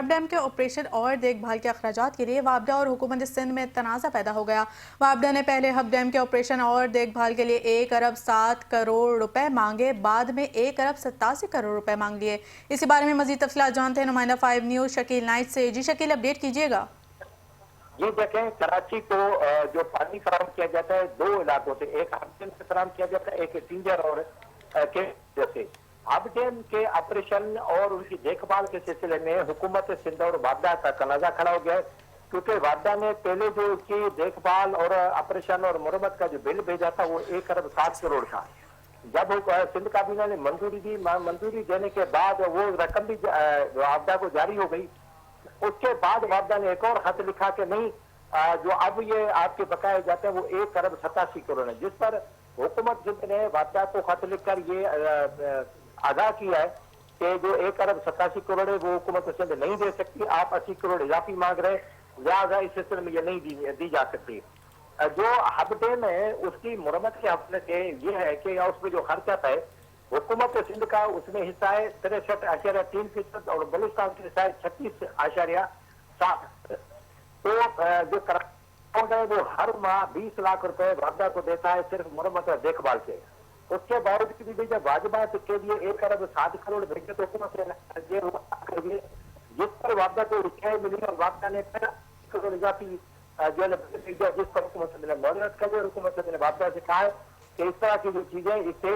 Hub dam کے operation اور دیکھ بھال کے اخراجات کے لیے وابڈا اور حکومت سندھ میں تنازع پیدا ہو گیا۔ وابڈا نے پہلے ہب ڈیم کے آپریشن اور دیکھ بھال کے لیے 1.7 ارب روپے مانگے، بعد میں 1.87 ارب روپے مانگ لیے۔ اسی بارے میں مزید تفصیلات جانتے ہیں نمائندہ 5 نیوز شکیل نائٹ سے۔ جی شکیل، اپڈیٹ کیجیے گا۔ یہ دیکھیں، کراچی کو جو پانی فراہم کیا جاتا ہے دو علاقوں سے، ایک ہب ڈیم سے فراہم کیا جاتا ہے، ایک سنجر اور کے سے۔ ہب ڈیم کے آپریشن اور ان کی دیکھ بھال کے سلسلے میں حکومت سندھ اور وابڈا کا تنازع کھڑا ہو گیا ہے، کیونکہ وابڈا نے پہلے جو اس کی دیکھ بھال اور آپریشن اور مرمت کا جو بل بھیجا تھا وہ 1.7 ارب تھا۔ جب سندھ کابینہ نے منظوری دی، منظوری دینے کے بعد وہ رقم بھی وابڈا کو جاری ہو گئی۔ اس کے بعد وابڈا نے ایک اور خط لکھا کہ نہیں، جو اب یہ آپ کے بقائے جاتے ہیں وہ 1.87 ارب ہے، جس پر حکومت سندھ نے وابڈا کو خط لکھ کر یہ آگاہ کیا ہے کہ جو 1.87 ارب ہے وہ حکومت سندھ نہیں دے سکتی، آپ 80 کروڑ اضافی مانگ رہے، لہٰذا اس سلسلے میں یہ نہیں دی جا سکتی۔ جو ہب ڈیم ہے اس کی مرمت کے حوالے سے یہ ہے کہ اس میں جو خرچہ ہے حکومت سندھ کا اس میں حصہ ہے 63.3% اور بلوچستان کا حصہ ہے 36.7%۔ تو جو کراچی ہے وہ ہر ماہ 20 لاکھ روپے وابڈا کو دیتا ہے صرف مرمت اور دیکھ بھال سے۔ اس کے باوجود بھی جب واجبات کے لیے 1.7 کروڑ بھیجے تو حکومت نے جس پر وابڈا کو رسائی ملی اور وابڈا نے پھر کروڑ اضافی جو ہے جس پر حکومت نے معذرت کر لی اور حکومت نے وابڈا سے کہا ہے کہ اس طرح کی جو چیزیں اس سے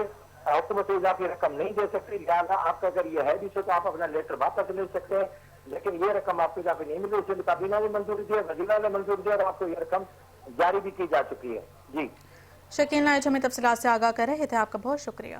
حکومت اضافی رقم نہیں دے سکتی، لہٰذا آپ کا اگر یہ ہے بھی تو آپ اپنا لیٹر واپس لے سکتے ہیں، لیکن یہ رقم آپ کو اضافی نہیں ملی۔ اسے کابینہ نے منظوری دی ہے، وزیر نے منظوری دی اور آپ کو یہ رقم جاری بھی کی جا چکی ہے۔ جی شکیل نائٹ ہمیں تفصیلات سے آگاہ کر رہے تھے، آپ کا بہت شکریہ۔